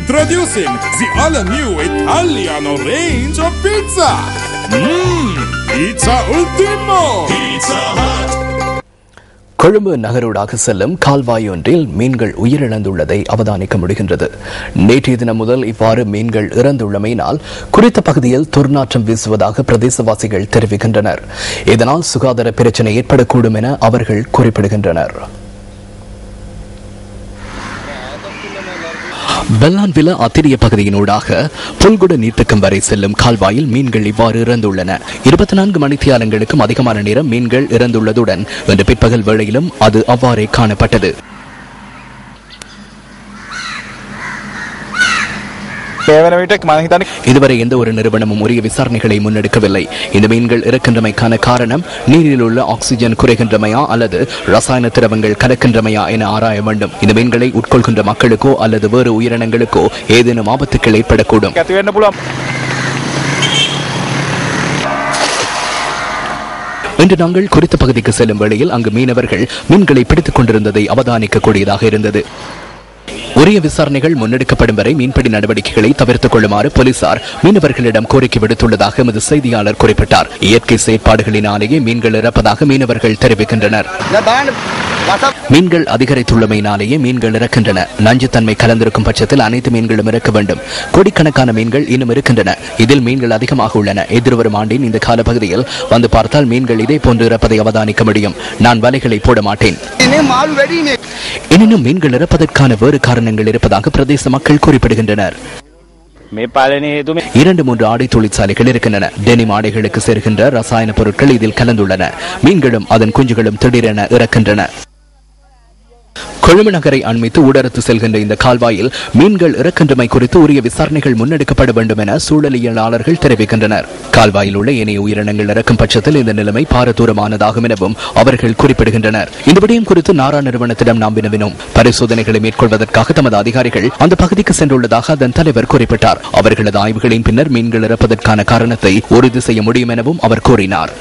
Introducing the all-new Italiano range of pizza. Pizza Ultimo. Pizza Hut. Colombo நகரோடாக செல்லும் கால்வாய் ஒன்றில் மீன்கள் உயிரிழந்துள்ளதை அவதானிக்க முடிகின்றது. நேற்றைய தினம் முதல் இவ்வாறு மீன்கள் இறந்துள்ளமையினால் குறித்த பகுதியில் துர்நாற்றம் வீசுவதாக பிரதேசவாசிகள் தெரிவிக்கின்றனர். இதனால் சுகாதார பிரச்சினை ஏற்படக்கூடும் என அவர்கள் குறிப்பிடுகின்றனர். பெல்லான்வில அத்திரிய பகுதியினூடாக புல்குட நீர்த்தக்கம் வரை செல்லும் கால்வாயில் மீன்கள் இவ்வாறு இறந்துள்ளன. 24 மணித்தியாலங்களுக்கும் அதிகமான நேரம் மீன்கள் இறந்துள்ளதுடன் இன்று பிற்பகல் வேளையிலும் அது அவ்வாறே காணப்பட்டது. இதுவரை எந்த ஒரு நிறுவனமும் உரிய விசாரணைகளை முன்னெடுக்கவில்லை. இந்த மீன்கள் இறக்கின்றமைக்கான காரணம் நீரில் உள்ள ஆக்சிஜன் குறைகின்றமையா அல்லது ரசாயன திரவங்கள் கலக்கின்றமையா என ஆராய வேண்டும். இந்த மீன்களை உட்கொள்கின்ற மக்களுக்கோ அல்லது வேறு உயிரினங்களுக்கோ ஏதேனும் ஆபத்துக்கள் ஏற்படக்கூடும். இன்று நாங்கள் குறித்த பகுதிக்கு செல்லும் வேளையில் அங்கு மீனவர்கள் மீன்களை பிடித்துக் கொண்டிருந்ததை அவதானிக்கக்கூடியதாக இருந்தது. உரிய விசாரணைகள் முன்னெடுக்கப்படும் வரை மீன்பிடி நடவடிக்கைகளை தவிர்த்துக் கொள்ளுமாறு போலீசார் மீனவர்களிடம் கோரிக்கை விடுத்துள்ளதாக எமது செய்தியாளர் குறிப்பிட்டார். இயற்கை செயற்பாடுகளினாலேயே மீன்கள் இறப்பதாக மீனவர்கள் தெரிவிக்கின்றனர். மீன்கள் அதிகரித்துள்ளமையினாலேயே மீன்கள் இறக்கின்றன. நஞ்சுத்தன்மை கலந்திருக்கும் பட்சத்தில் அனைத்து மீன்களும் இறக்க வேண்டும். கோடிக்கணக்கான மீன்கள் இன்னும் இருக்கின்றன. இதில் மீன்கள் அதிகமாக உள்ளன. எதிர்வரும் ஆண்டின் இந்த கால பகுதியில் வந்து பார்த்தால் மீன்கள் இதே போன்று இறப்பதை அவதானிக்க முடியும். நான் வலைகளை போட மாட்டேன். எனினும் மீன்கள் இறப்பதற்கான வேறு காரணங்கள் இருப்பதாக பிரதேச மக்கள் குறிப்பிடுகின்றனர். 2-3 ஆடை தொழிற்சாலைகள் இருக்கின்றன. டெனிம் ஆடைகளுக்கு சேர்கின்ற ரசாயன பொருட்கள் இதில் கலந்துள்ளன. மீன்களும் அதன் குஞ்சுகளும் திடீரென இறக்கின்றன. கொழும்பு நகரை அண்மித்து ஊடறுத்து செல்கின்ற இந்த கால்வாயில் மீன்கள் இறக்கின்றமை குறித்து உரிய விசாரணைகள் முன்னெடுக்கப்பட வேண்டும் என சூழலியலாளர்கள் தெரிவிக்கின்றனர். கால்வாயில் உள்ள ஏனைய உயிரினங்கள் இறக்கும் பட்சத்தில் இந்த நிலைமை பாரதூரமானதாகும் எனவும் அவர்கள் குறிப்பிடுகின்றனர். இந்த விடயம் குறித்து நாரா நிறுவனத்திடம் நாம் வினவினோம். பரிசோதனைகளை மேற்கொள்வதற்காக தமது அதிகாரிகள் அந்த பகுதிக்கு சென்றுள்ளதாக அதன் தலைவர் குறிப்பிட்டார். அவர்களது ஆய்வுகளின் பின்னர் மீன்கள் இறப்பதற்கான காரணத்தை உறுதி செய்ய முடியும் எனவும் அவர் கூறினார்.